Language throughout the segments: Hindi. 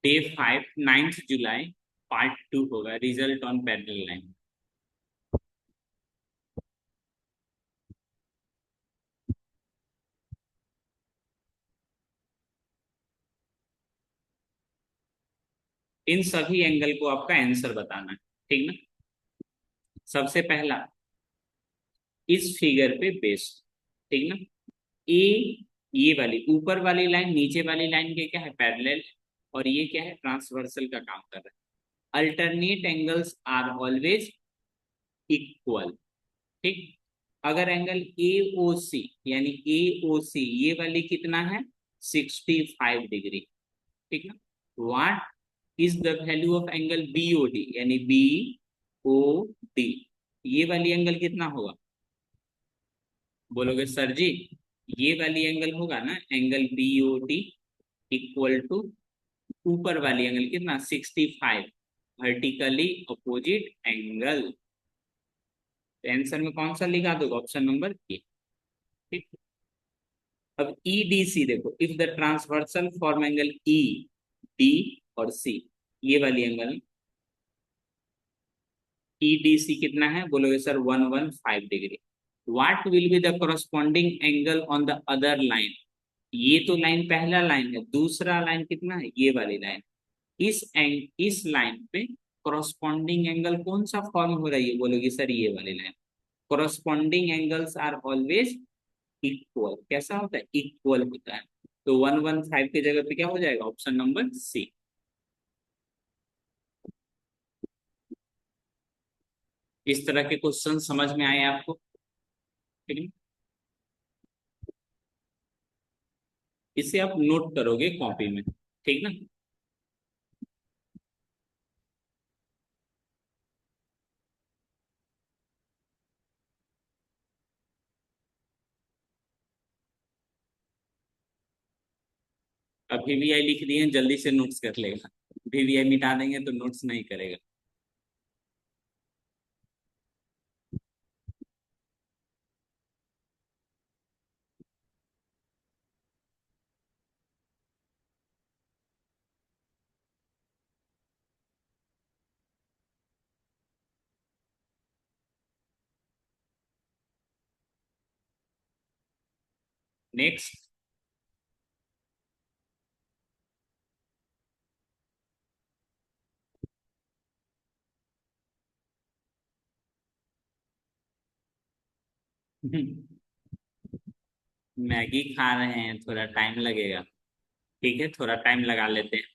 डे 5 9 जुलाई पार्ट 2 होगा, रिजल्ट ऑन पैरेलल लाइन। इन सभी एंगल को आपका आंसर बताना है, ठीक ना। सबसे पहला इस फिगर पे बेस्ड, ठीक ना। ए, ये वाली ऊपर वाली लाइन नीचे वाली लाइन के क्या है, पैरेलल, और ये क्या है, ट्रांसवर्सल का काम कर रहा है। Alternate angles are always equal, ठीक। अगर एंगल ए ओ सी, यानी ए ओ सी ये वाली कितना है, 65 डिग्री, ठीक ना। What is the value of angle B O D, यानी बी ओ डी, ये वाली एंगल कितना होगा, बोलोगे सर जी, ये वाली एंगल होगा ना, angle B O D equal to ऊपर वाली एंगल कितना, 65, वर्टिकली अपोजिट एंगल। आंसर में कौन सा लिखा दोगे, ऑप्शन नंबर ए, ठीक। अब ई डी सी देखो, if the transversal form angle E D और सी, ये वाली एंगल ई डी सी कितना है, बोलोगे sir 115 degree. What will be the corresponding angle on the other line, ये तो लाइन पहला लाइन है, दूसरा लाइन कितना है, ये वाली लाइन। इस लाइन पे corresponding एंगल कौन सा फॉर्म हो रही है, बोलोगे सर ये वाली line. corresponding angles are always equal, कैसा होता है, इक्वल होता है। तो 115 की जगह पे क्या हो जाएगा, ऑप्शन नंबर सी। इस तरह के क्वेश्चन समझ में आए आपको, ठीक है। इसे आप नोट करोगे कॉपी में, ठीक ना। अब वीवीआई लिख दिए, जल्दी से नोट्स कर लेगा, वीवीआई मिटा देंगे तो नोट्स नहीं करेगा। नेक्स्ट। मैगी खा रहे हैं, थोड़ा टाइम लगेगा, ठीक है, थोड़ा टाइम लगा लेते हैं।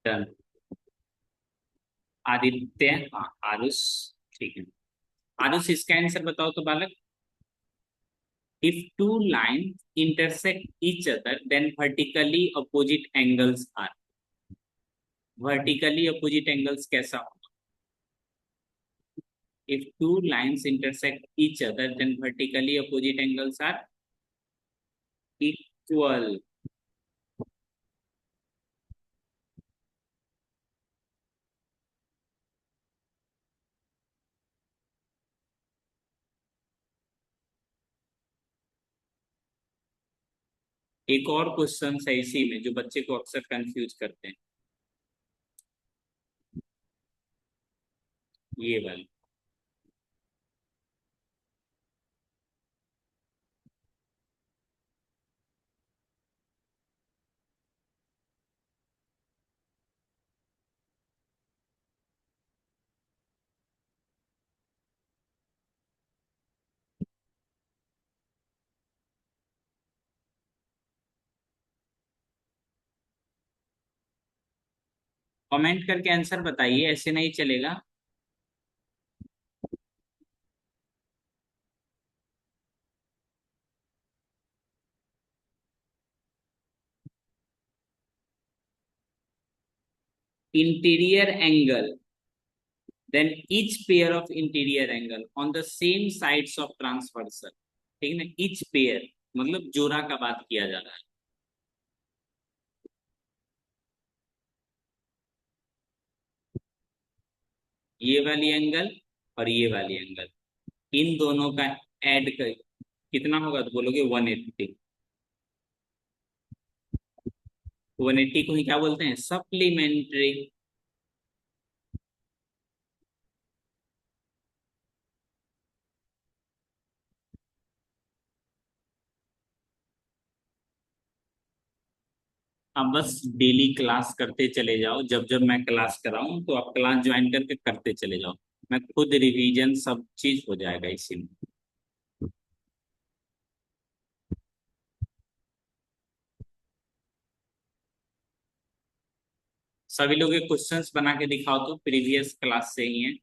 डन। आदित्य, हाँ आरुष, ठीक है। आरुष इसका आंसर बताओ तो बालक। If two line intersect each other then vertically opposite angles are, vertically opposite angles कैसा होगा। if two lines intersect each other then vertically opposite angles are equal। एक और क्वेश्चन है इसी में जो बच्चे को अक्सर कंफ्यूज करते हैं, ये वाली। कमेंट करके आंसर बताइए, ऐसे नहीं चलेगा। Interior angle then each pair of interior angle on the same sides of transversal, ठीक है ना, ईच पेयर मतलब जोड़ा का बात किया जा रहा है। ये वाली एंगल और ये वाली एंगल, इन दोनों का ऐड कर कितना होगा तो बोलोगे 180। 180 को ही क्या बोलते हैं, सप्लीमेंट्री। आप बस डेली क्लास करते चले जाओ, जब जब मैं क्लास कराऊं तो आप क्लास ज्वाइन करके करते चले जाओ, मैं खुद रिवीजन सब चीज हो जाएगा इसी में। सभी लोग ये क्वेश्चंस बना के दिखाओ तो प्रीवियस क्लास से ही है।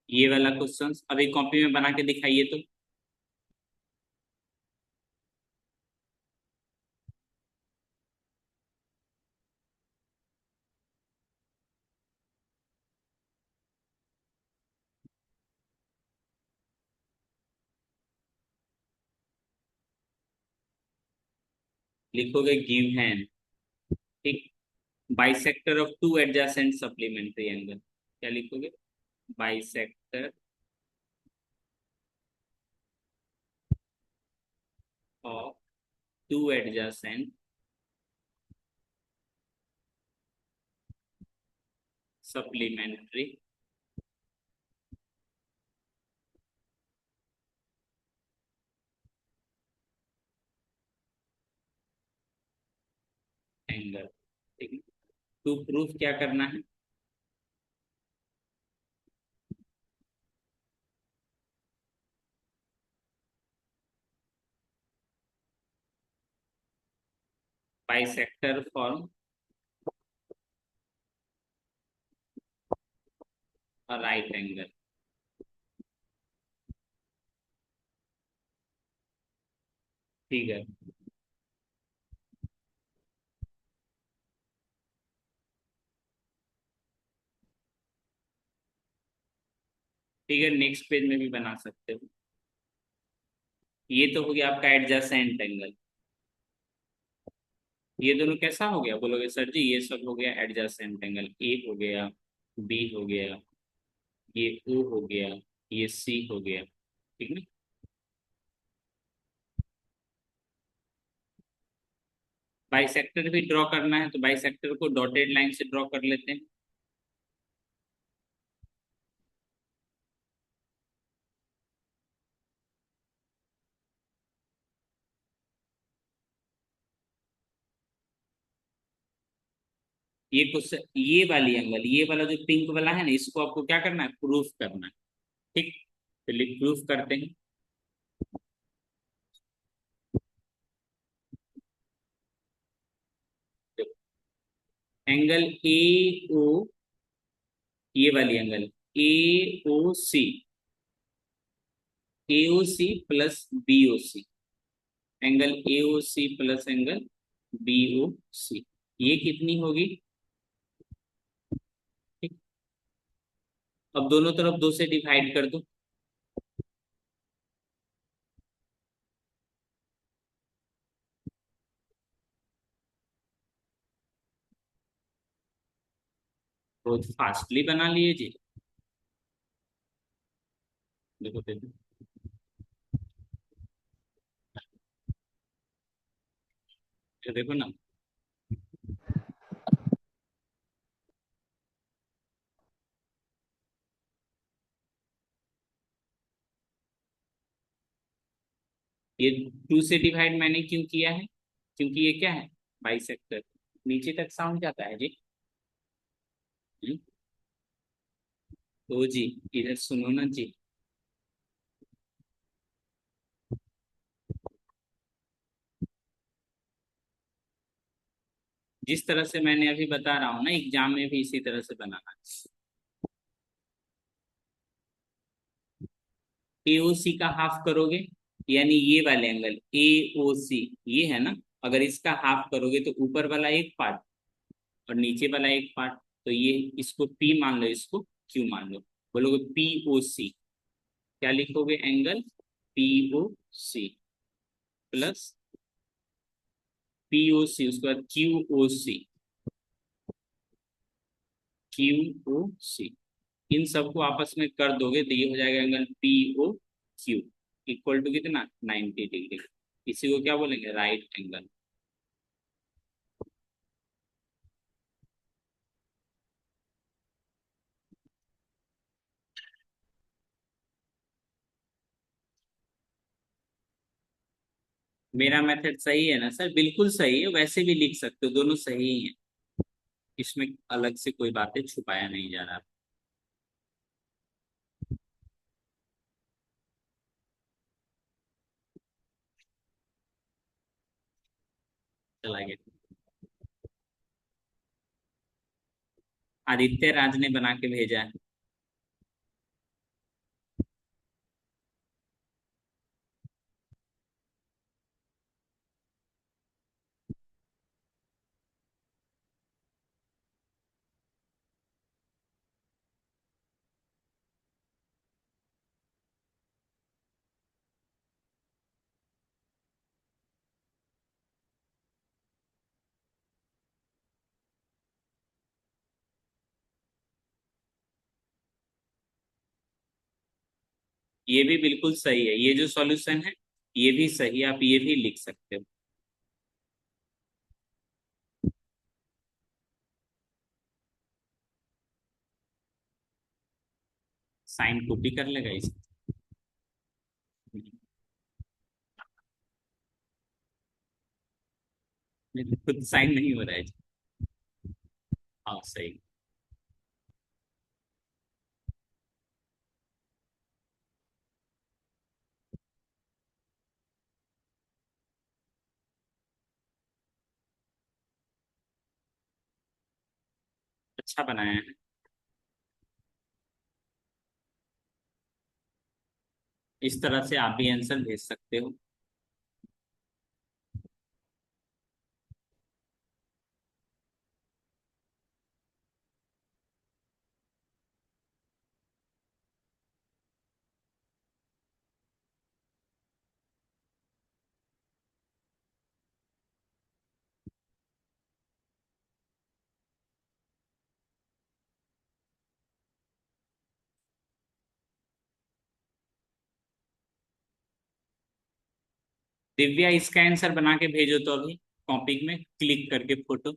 ये वाला क्वेश्चंस अभी कॉपी में बना के दिखाइए तो। लिखोगे गिवन, ठीक, bisector of two adjacent supplementary angle, क्या लिखोगे, bisector of two adjacent supplementary angle, ठीक है। टू प्रूफ क्या करना है, बाइसेक्टर फॉर्म राइट एंगल, ठीक है। ठीक है, नेक्स्ट पेज में भी बना सकते हो। ये तो हो गया आपका एडजेसेंट एंगल। ये दोनों कैसा हो गया बोलोगे सर जी, ये सब हो गया एडजेसेंट एंगल, ए हो गया, बी हो गया, ये ओ हो गया, ये सी हो गया, ठीक ना। बाइसेक्टर भी ड्रॉ करना है तो बाइसेक्टर को डॉटेड लाइन से ड्रॉ कर लेते हैं। ये कुछ ये वाली एंगल, ये वाला जो पिंक वाला है ना, इसको आपको क्या करना है, प्रूफ करना है, ठीक। चलिए प्रूफ करते हैं। एंगल ए ओ, ये वाली angle A O C, A O C plus B O C, angle A O C plus angle B O C, ये कितनी होगी, ठीक। अब दोनों तरफ दो से डिवाइड कर दो, बहुत फास्टली बना लिए जी। देखो देखो, ये देखो ना, ये टू से डिवाइड मैंने क्यों किया है, क्योंकि ये क्या है, बाइसेक्टर, नीचे तक साउंड जाता है जी। हम्म, तो जी इधर सुनो ना जी, जिस तरह से मैंने अभी बता रहा हूँ ना, एग्जाम में भी इसी तरह से बनाना है। एओसी का हाफ करोगे, यानी ये वाले एंगल ए ओ सी, ये है ना, अगर इसका हाफ करोगे तो ऊपर वाला एक पार्ट और नीचे वाला एक पार्ट, तो ये इसको P मान लो, इसको Q मान लो। बोलोगे POC, क्या लिखोगे? एंगल POC प्लस POC, उसके बाद QOC इन सबको आपस में कर दोगे तो ये हो जाएगा एंगल POQ इक्वल टू कितना? 90 डिग्री। इसी को क्या बोलेंगे? Right angle. मेरा मेथड सही है ना सर? बिल्कुल सही है, वैसे भी लिख सकते हो, दोनों सही ही है। इसमें अलग से कोई बातें छुपाया नहीं जा रहा। चला गया। आदित्य राज ने बना के भेजा है। ये भी बिल्कुल सही है, ये जो सॉल्यूशन है ये भी सही है, आप ये भी लिख सकते हो। साइन कॉपी कर लेगा इस। खुद साइन नहीं हो रहा है। हाँ सही। अच्छा बनाया है। इस तरह से आप भी आंसर भेज सकते हो। दिव्या इसका आंसर बना के भेजो तो अभी कॉपी में क्लिक करके फोटो।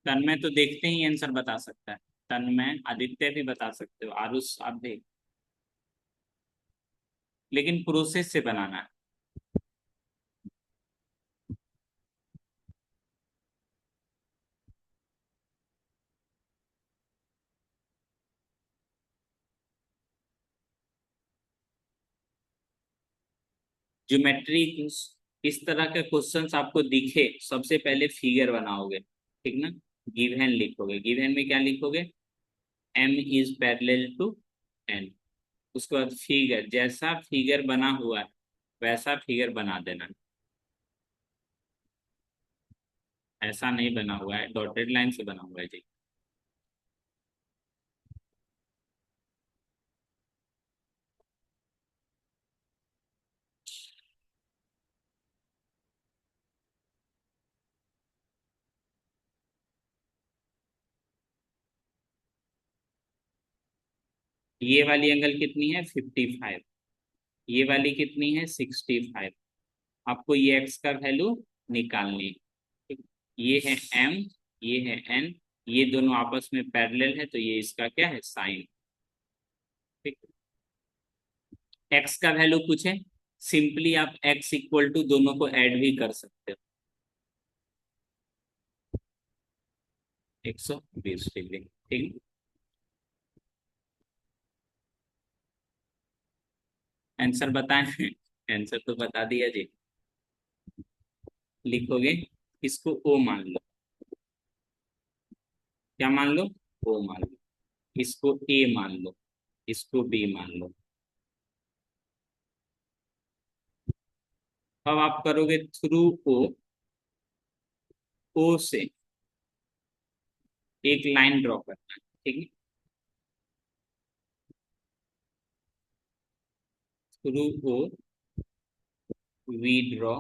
तन्मय तो देखते ही आंसर बता सकता है। तन्मय, आदित्य भी बता सकते हो, आरुष आप भी। लेकिन प्रोसेस से बनाना है। ज्योमेट्री, इस तरह के क्वेश्चंस आपको दिखे सबसे पहले फिगर बनाओगे, ठीक ना? गिवन लिखोगे, गिवन में क्या लिखोगे? M is parallel to N। उसके बाद फिगर, जैसा फिगर बना हुआ है वैसा फिगर बना देना। ऐसा नहीं बना हुआ है, डॉटेड लाइन से बना हुआ है जी। ये वाली एंगल कितनी है? 55। ये वाली कितनी है? 65। आपको ये एक्स का वैल्यू निकालनी है, ठीक? ये है M, ये है N, ये दोनों आपस में पैरेलल है तो ये इसका क्या है? साइन। ठीक। एक्स का वैल्यू पूछे, सिंपली आप एक्स इक्वल टू दोनों को ऐड भी कर सकते हो। 120 डिग्री, ठीक। आंसर बताएं? आंसर तो बता दिया जी। लिखोगे, इसको O मान लो। क्या मान लो? O मान लो। इसको A मान लो। इसको B मान लो। अब आप करोगे थ्रू ओ, ओ से एक लाइन ड्रॉ करना है, ठीक है। Through O we draw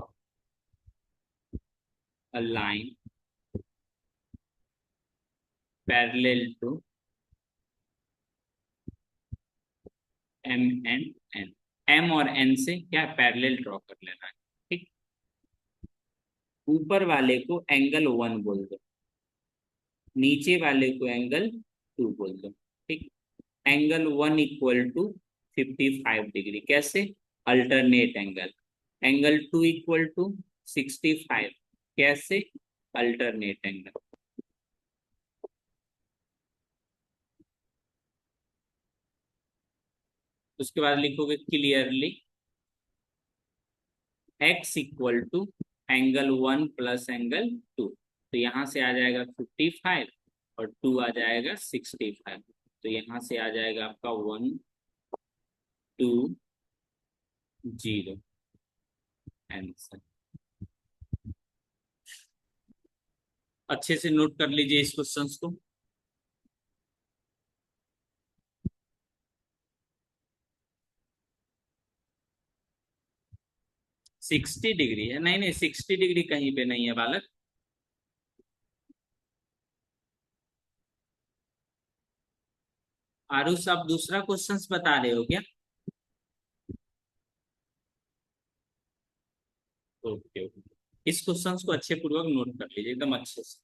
a line parallel to M and N. M और एन से क्या पैरेलल ड्रॉ कर लेना है, ठीक। ऊपर वाले को एंगल 1 बोल दो, नीचे वाले को एंगल 2 बोल दो, ठीक। एंगल 1 इक्वल टू 55 डिग्री, कैसे? Alternate angle. Angle 2 equal to 65, कैसे? Alternate angle. उसके बाद लिखोगे clearly x equal to angle 1 plus angle 2। तो यहाँ से आ जाएगा 55 और 2 आ जाएगा 65। तो यहाँ से आ जाएगा आपका 1 2 0 आंसर। अच्छे से नोट कर लीजिए इस क्वेश्चन को। 60 डिग्री है? नहीं नहीं, 60 डिग्री कहीं पे नहीं है बालक। आरुष, आप दूसरा क्वेश्चन बता रहे हो क्या? Okay okay. इस क्वेश्चन को अच्छे पूर्वक नोट कर लीजिए एकदम अच्छे से।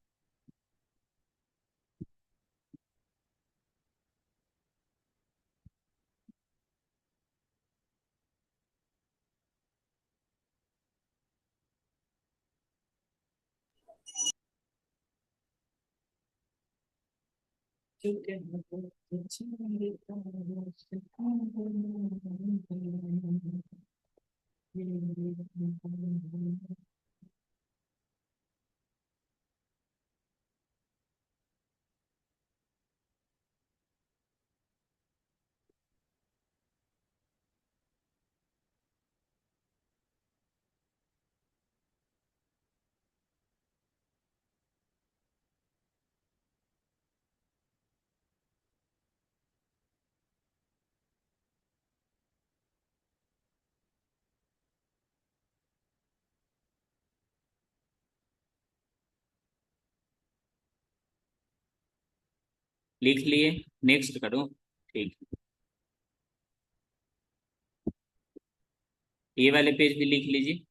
लिख लिए? नेक्स्ट करो। ठीक। ये वाले पेज भी लिख लीजिए।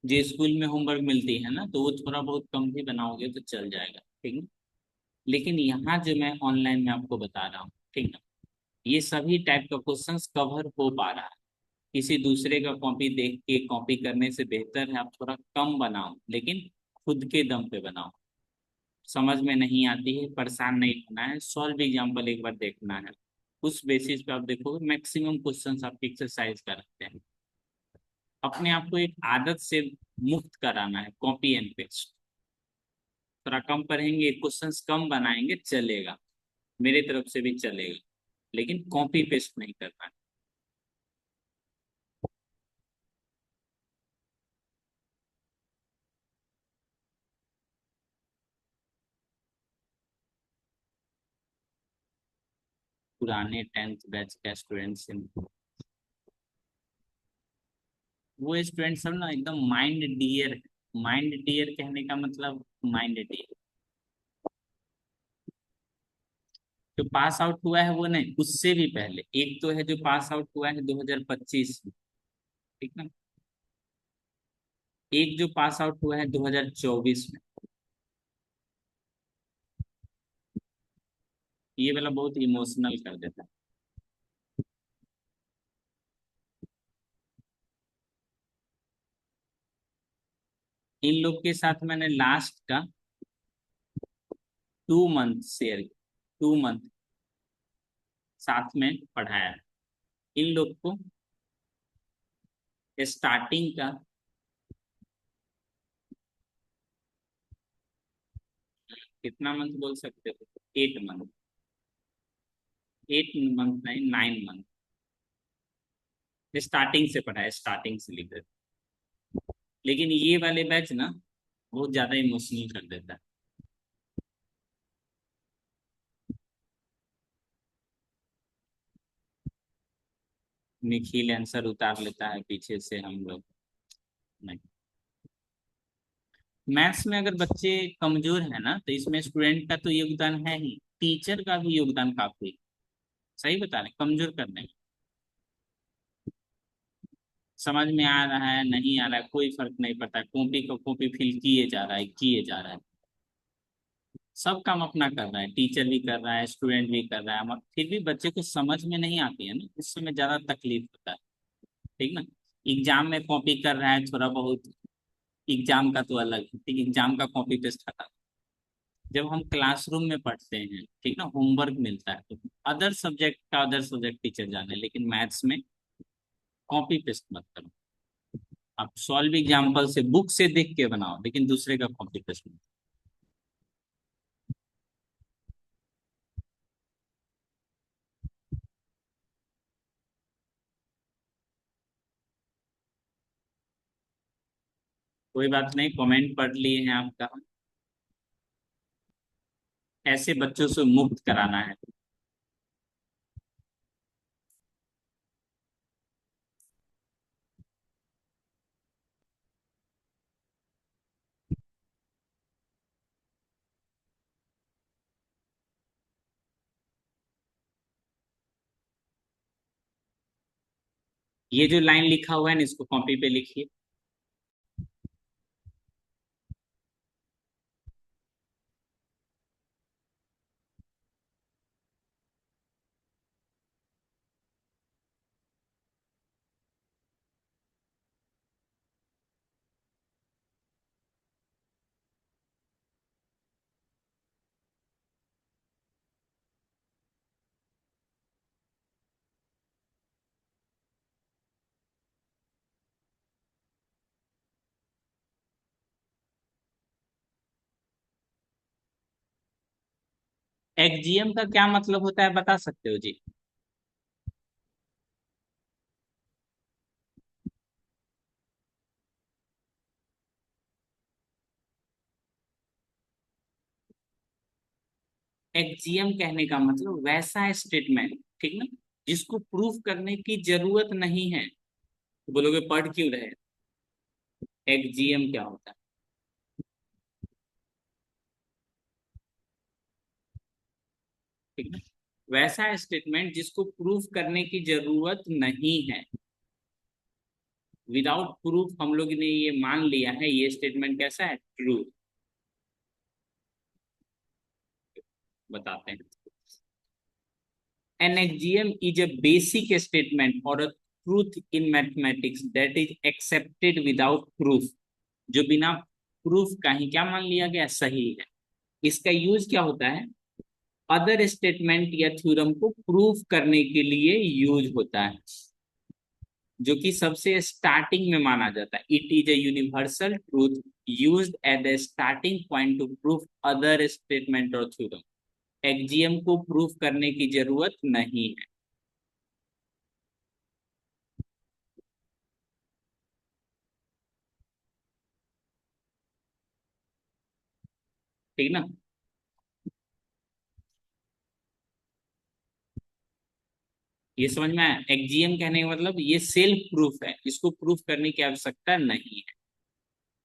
जो स्कूल में होमवर्क मिलती है ना, तो वो थोड़ा बहुत कम भी बनाओगे तो चल जाएगा, ठीक है। लेकिन यहाँ जो मैं ऑनलाइन में आपको बता रहा हूँ, ठीक है, ये सभी टाइप का क्वेश्चंस कवर हो पा रहा है। किसी दूसरे का कॉपी देख के कॉपी करने से बेहतर है आप थोड़ा कम बनाओ, लेकिन खुद के दम पे बनाओ। समझ में नहीं आती है, परेशान नहीं होना है, सॉल्व एग्जाम्पल एक बार देखना है। उस बेसिस पे आप देखोगे मैक्सिमम क्वेश्चंस आपके एक्सरसाइज का रहते हैं। अपने आप को एक आदत से मुक्त कराना है, कॉपी एंड पेस्ट। थोड़ा कम पढ़ेंगे, क्वेश्चंस कम बनाएंगे, चलेगा, मेरे तरफ से भी चलेगा, लेकिन कॉपी पेस्ट नहीं करना है। पुराने 10th बैच का स्टूडेंट से वो स्टूडेंट सब ना एकदम माइंड डियर। माइंड डियर कहने का मतलब माइंड डियर। जो पास आउट हुआ है वो नहीं, उससे भी पहले एक तो है जो पास आउट हुआ है 2025 में, ठीक ना। एक जो पास आउट हुआ है 2024 में। ये वाला बहुत इमोशनल कर देता है। इन लोग के साथ मैंने लास्ट का 2 मंथ शेयर, 2 मंथ साथ में पढ़ाया है इन लोग को। स्टार्टिंग का कितना मंथ बोल सकते हो, 8 मंथ। 8 मंथ नहीं, 9 मंथ। स्टार्टिंग से पढ़ा है, स्टार्टिंग से लेकर। लेकिन ये वाले बैच ना बहुत ज्यादा इमोशनल कर देता है। निखिल आंसर उतार लेता है पीछे से, हम लोग नहीं। मैथ्स में अगर बच्चे कमजोर है ना, तो इसमें स्टूडेंट का तो योगदान है ही, टीचर का भी योगदान काफी। सही बता रहे, कमजोर करने में। समझ में आ रहा है नहीं आ रहा है कोई फर्क नहीं पड़ता, कॉपी को कॉपी फिल किए जा रहा है, किए जा रहा है। सब काम अपना कर रहा है, टीचर भी कर रहा है, स्टूडेंट भी कर रहा है, मगर फिर भी बच्चे को समझ में नहीं आती है ना, उस समय ज्यादा तकलीफ होता है। ठीक ना। एग्जाम में कॉपी कर रहा है थोड़ा बहुत, एग्जाम का तो अलग है, ठीक, एग्जाम का कॉपी पेस्ट हटा। जब हम क्लासरूम में पढ़ते हैं, ठीक ना, होमवर्क मिलता है, तो अदर सब्जेक्ट का अदर सब्जेक्ट टीचर जाने, लेकिन मैथ्स में कॉपी पेस्ट मत करो। आप सॉल्व एग्जाम्पल से बुक से देख के बनाओ, लेकिन दूसरे का कॉपी पेस्ट मत। कोई बात नहीं, कमेंट पढ़ लिए हैं आपका। ऐसे बच्चों से मुक्त कराना है। ये जो लाइन लिखा हुआ है ना, इसको कॉपी पे लिखिए। एक्जीएम का क्या मतलब होता है, बता सकते हो जी? एक्जीएम कहने का मतलब वैसा स्टेटमेंट, ठीक ना, जिसको प्रूफ करने की जरूरत नहीं है। तो बोलोगे पढ़ क्यों रहे। एक्जीएम क्या होता है? ठीक ना, वैसा स्टेटमेंट जिसको प्रूफ करने की जरूरत नहीं है। विदाउट प्रूफ हम लोग ने ये मान लिया है, ये स्टेटमेंट कैसा है, ट्रू। बताते हैं। An axiom is a basic statement or a truth in mathematics that is accepted without proof। जो बिना प्रूफ का ही क्या मान लिया गया, सही है। इसका यूज क्या होता है, अदर स्टेटमेंट या थ्योरम को प्रूफ करने के लिए यूज होता है, जो कि सबसे स्टार्टिंग में माना जाता है। It is a universal truth used at the starting point two proof other statement और थ्योरम। एक्जियम को प्रूफ करने की जरूरत नहीं है। ठीक ना। ये समझ में आया, एक्जियम कहने का मतलब ये सेल्फ प्रूफ है, इसको प्रूफ करने की आवश्यकता नहीं है।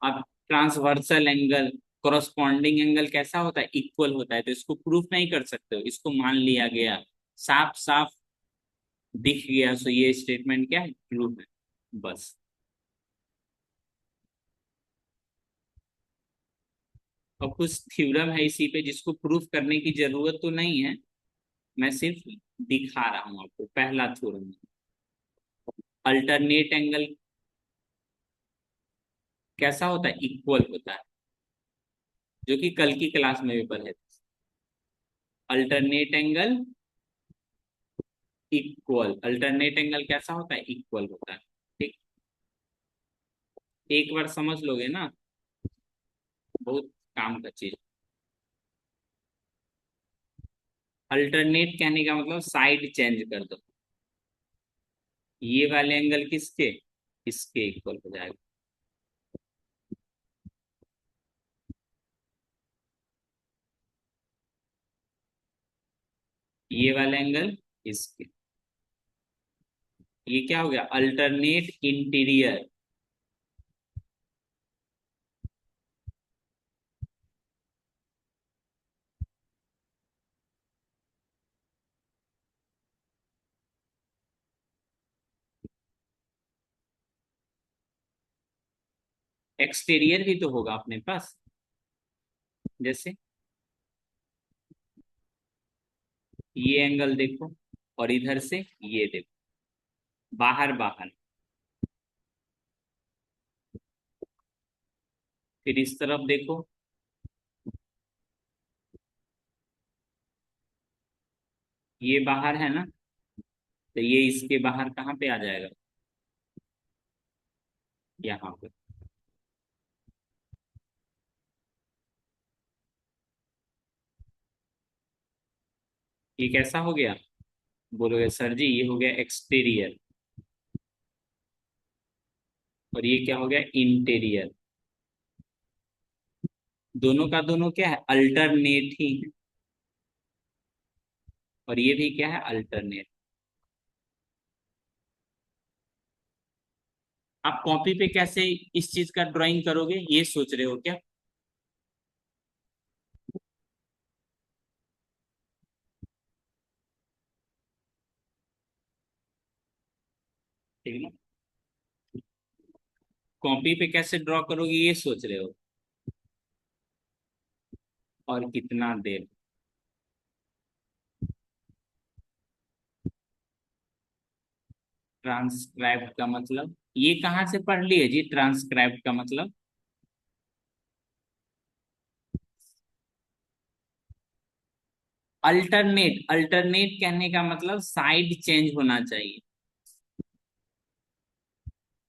अब ट्रांसवर्सल एंगल, कोरस्पॉन्डिंग एंगल कैसा होता है, इक्वल होता है, तो इसको प्रूफ नहीं कर सकते हो, इसको मान लिया गया, साफ साफ दिख गया, सो ये स्टेटमेंट क्या है, ट्रू है। बस। और कुछ थ्योरम है इसी पे जिसको प्रूफ करने की जरूरत तो नहीं है, मैं सिर्फ दिखा रहा हूं आपको। पहला थ्योरम, अल्टरनेट एंगल कैसा होता है, इक्वल होता है, जो कि कल की क्लास में भी पढ़े। Alternate angle equal, alternate angle कैसा होता है, इक्वल होता है। ठीक, एक बार समझ लोगे ना, बहुत काम का चीज। अल्टरनेट कहने का मतलब साइड चेंज कर दो। ये वाले एंगल किसके, इसके इक्वल हो जाएगा। ये वाला एंगल इसके। ये क्या हो गया, अल्टरनेट इंटीरियर। एक्सटीरियर भी तो होगा अपने पास, जैसे ये एंगल देखो, और इधर से ये देखो, बाहर बाहर। फिर इस तरफ देखो, ये बाहर है ना, तो ये इसके बाहर कहाँ पे आ जाएगा, यहाँ पे। ये कैसा हो गया, बोलोगे सर जी ये हो गया एक्सटीरियर, और ये क्या हो गया इंटीरियर। दोनों का दोनों क्या है, अल्टरनेट ही है, और ये भी क्या है, अल्टरनेट। आप कॉपी पे कैसे इस चीज का ड्राइंग करोगे, ये सोच रहे हो क्या। ठीक है ना, कॉपी पे कैसे ड्रॉ करोगे ये सोच रहे हो, और कितना देर। ट्रांसक्राइब का मतलब, ये कहाँ से पढ़ लिए जी, ट्रांसक्राइब का मतलब। अल्टरनेट, अल्टरनेट कहने का मतलब साइड चेंज होना चाहिए।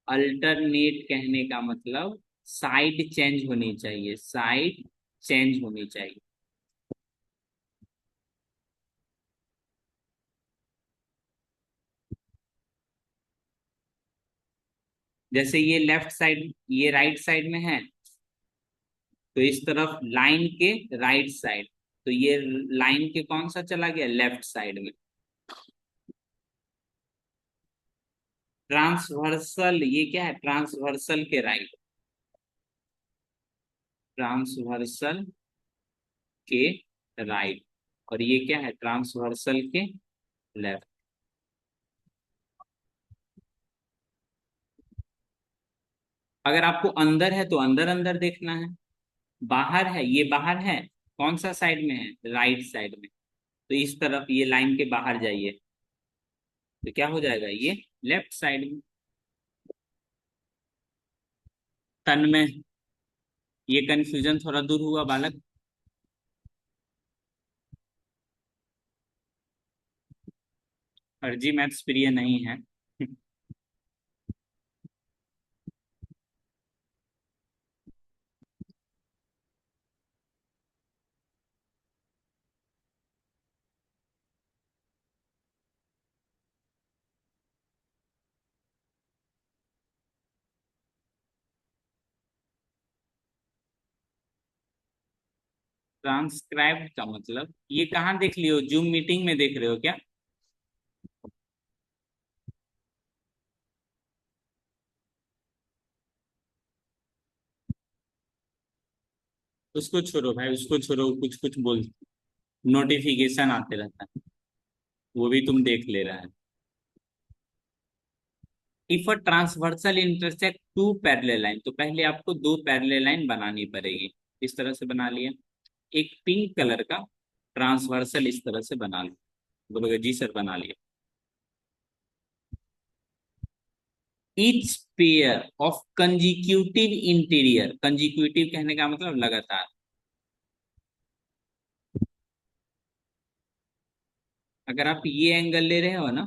अल्टरनेट कहने का मतलब साइड चेंज होनी चाहिए, साइड चेंज होनी चाहिए। जैसे ये लेफ्ट साइड, ये राइट साइड में है, तो इस तरफ लाइन के राइट साइड, तो ये लाइन के कौन सा चला गया, लेफ्ट साइड में। ट्रांसवर्सल, ये क्या है, ट्रांसवर्सल के राइट, ट्रांसवर्सल के राइट, और ये क्या है, ट्रांसवर्सल के लेफ्ट। अगर आपको अंदर है तो अंदर अंदर देखना है, बाहर है, ये बाहर है, कौन सा साइड में है, राइट साइड में, तो इस तरफ ये लाइन के बाहर जाइए, तो क्या हो जाएगा, ये लेफ्ट साइड में। तन में, ये कंफ्यूजन थोड़ा दूर हुआ बालक। अर्जी मैथ्स प्रिय नहीं है। ट्रांसक्राइब का मतलब, ये कहाँ देख लियो, जूम मीटिंग में देख रहे हो क्या। उसको छोड़ो भाई, उसको छोड़ो, कुछ कुछ बोल, नोटिफिकेशन आते रहता है, वो भी तुम देख ले रहा है। If a transversal intersect two parallel line, तो पहले आपको दो पैरेलल लाइन बनानी पड़ेगी। इस तरह से बना लिया, एक पिंक कलर का ट्रांसवर्सल इस तरह से बना लो, बोलोगे जी सर बना लिया। Each pair of consecutive interior, consecutive कहने का मतलब लगातार। अगर आप ये एंगल ले रहे हो ना,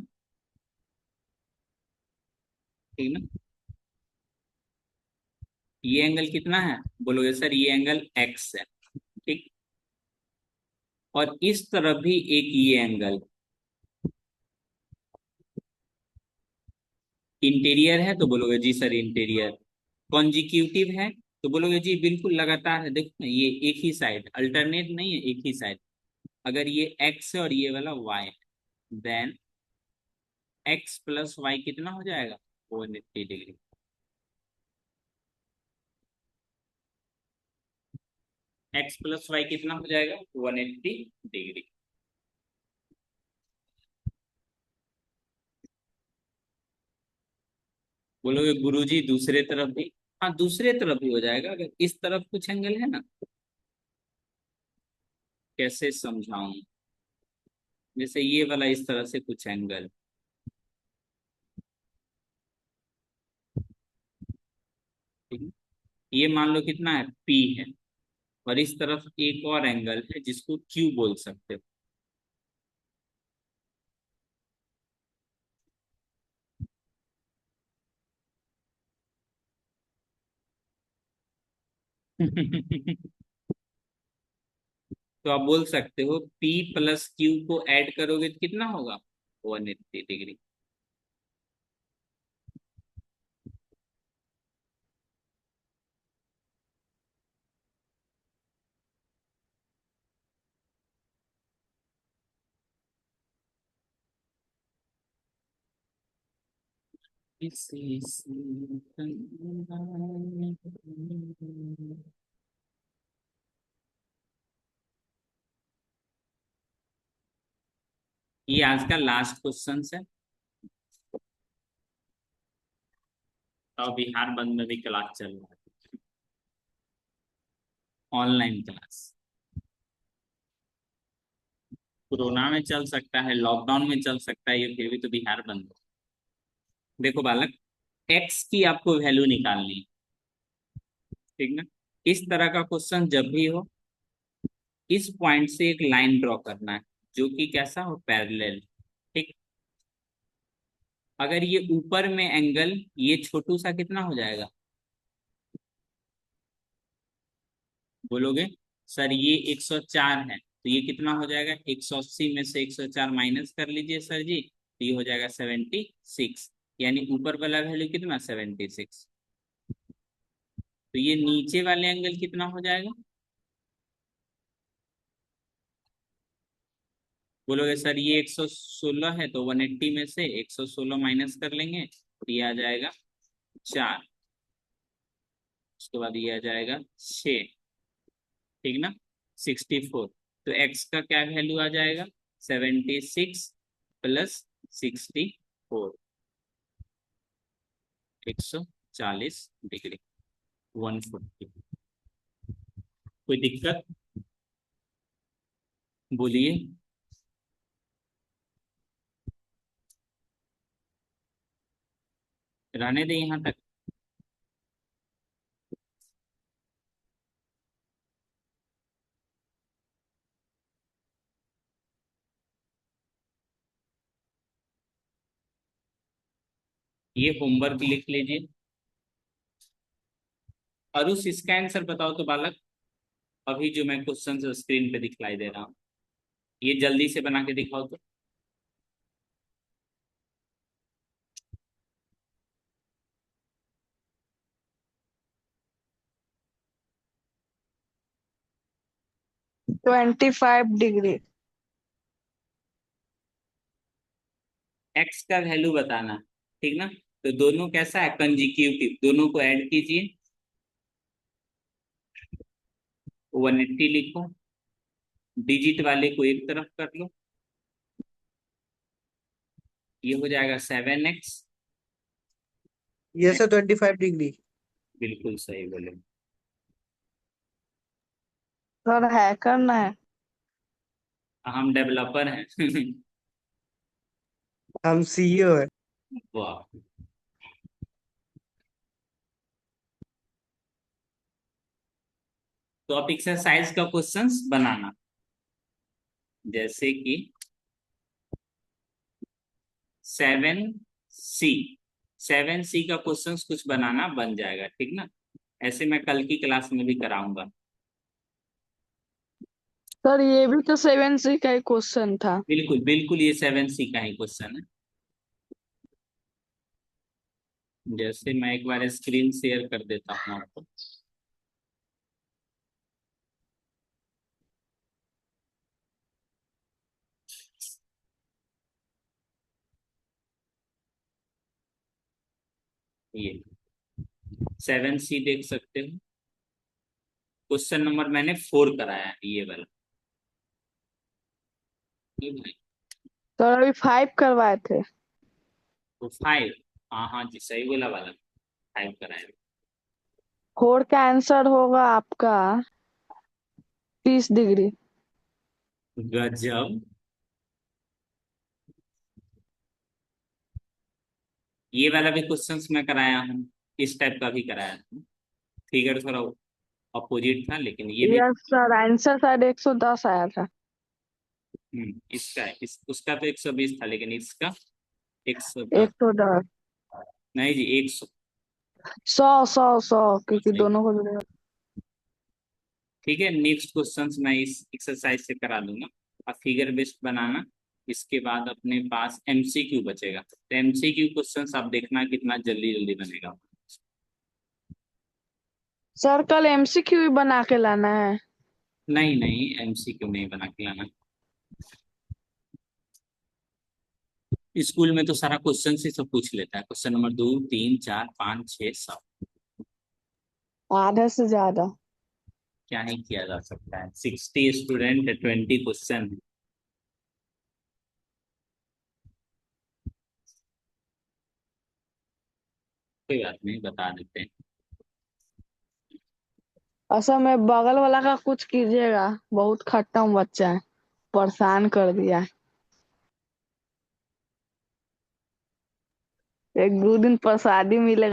ठीक ना, ये एंगल कितना है, बोलोगे सर ये एंगल एक्स है, ठीक। और इस तरफ भी एक ये एंगल इंटीरियर है, तो बोलोगे जी सर इंटीरियर। कॉन्जिक्यूटिव है तो बोलोगे जी बिल्कुल लगातार है, देखो ना ये एक ही साइड, अल्टरनेट नहीं है, एक ही साइड। अगर ये एक्स है और ये वाला y, then x plus y कितना हो जाएगा, 180 डिग्री। एक्स प्लस वाई कितना हो जाएगा, 180 डिग्री। बोलोगे गुरुजी दूसरे तरफ भी, हाँ दूसरे तरफ भी हो जाएगा, अगर इस तरफ कुछ एंगल है ना। कैसे समझाऊं, जैसे ये वाला इस तरह से कुछ एंगल, ठीक है, ये मान लो कितना है, पी है, और इस तरफ एक और एंगल है जिसको क्यू बोल सकते हो। तो आप बोल सकते हो P प्लस क्यू को ऐड करोगे तो कितना होगा, 180 डिग्री। ये आज का लास्ट क्वेश्चन है। तो बिहार बंद में भी क्लास चल रहा है, ऑनलाइन क्लास। कोरोना में चल सकता है, लॉकडाउन में चल सकता है, ये फिर भी तो बिहार बंद है। देखो बालक, एक्स की आपको वैल्यू निकालनी है, ठीक ना। इस तरह का क्वेश्चन जब भी हो, इस पॉइंट से एक लाइन ड्रॉ करना है जो कि कैसा हो, पैरेलल। ठीक, अगर ये ऊपर में एंगल ये छोटू सा कितना हो जाएगा, बोलोगे सर ये 104 है, तो ये कितना हो जाएगा, 180 में से 104 माइनस कर लीजिए सर जी, तो ये हो जाएगा 76। यानी ऊपर वाला वैल्यू कितना, 76। तो ये नीचे वाले एंगल कितना हो जाएगा, बोलोगे सर ये 116 है, तो 180 में से 116 माइनस कर लेंगे, तो ये आ जाएगा 4। उसके बाद ये आ जाएगा 6, ठीक ना, 64। तो एक्स का क्या वैल्यू आ जाएगा, 76 प्लस 64, 140 डिग्री, 140। कोई दिक्कत, बोलिए। रहने दे यहाँ तक। ये होमवर्क लिख लीजिए। अरुष इसका आंसर बताओ तो बालक, अभी जो मैं क्वेश्चन स्क्रीन पे दिखलाई दे रहा हूँ, ये जल्दी से बना के दिखाओ तो। 25 डिग्री। एक्स का वैल्यू बताना, ठीक ना। तो दोनों कैसा है, कंजिक्यूटिव, दोनों को ऐड कीजिए, 180 लिखो, डिजिट वाले को एक तरफ कर लो, ये हो जाएगा 7x। ये सर 25 डिग्री। बिल्कुल सही बोले। सर है करना है। हम डेवलपर हैं। हम सीईओ है। वाह। तो आप एक्सरसाइज का क्वेश्चंस बनाना, जैसे कि 7C, 7C का क्वेश्चंस कुछ बनाना बन जाएगा, ठीक ना। ऐसे मैं कल की क्लास में भी कराऊंगा। सर ये भी तो 7C का ही क्वेश्चन था। बिल्कुल बिल्कुल, ये 7C का ही क्वेश्चन है। जैसे मैं एक बार स्क्रीन शेयर कर देता हूँ आपको। ये 7C देख सकते हो। क्वेश्चन नंबर मैंने 4 कराया है, ये वाला। ठीक है। सर अभी 5 करवाए थे। तो 5, हाँ हाँ जी, सही बोला वाला, 5 कराया। 4 का आंसर होगा आपका 30 डिग्री। गजब। ये वाला भी क्वेश्चंस मैं कराया हूँ, इस टाइप का भी कराया हूँ। फिगर थोड़ा अपोजिट था, लेकिन ये भी। यस सर, आंसर शायद 110 आया था। इसका उसका तो 120 था, लेकिन इसका 110। 110। नहीं जी, 100। 100 100 100, क्योंकि सही। दोनों को जोड़ेगा। ठीक है, नेक्स्ट क्वेश्चंस मैं इस एक्सरसाइज से करा दूंगा। अब फिगर बेस्ड बनाना। इसके बाद अपने पास एमसीक्यू बचेगा, तो एमसीक्यू क्वेश्चंस आप देखना कितना जल्दी जल्दी बनेगा। सर कल MCQ भी बना के लाना है। नहीं नहीं, एमसीक्यू नहीं बना के लाना। स्कूल में तो सारा क्वेश्चन ही सब पूछ लेता है, क्वेश्चन नंबर 2 3 4 5 6 7। आधे से ज्यादा। क्या ही किया जा सकता है, 60 स्टूडेंट 20 क्वेश्चन। कोई बात नहीं, बता देते हैं। असल में बगल वाला का कुछ कीजिएगा, बहुत खट्टम बच्चा है, परेशान कर दिया है। 1 2 दिन प्रसादी मिलेगा।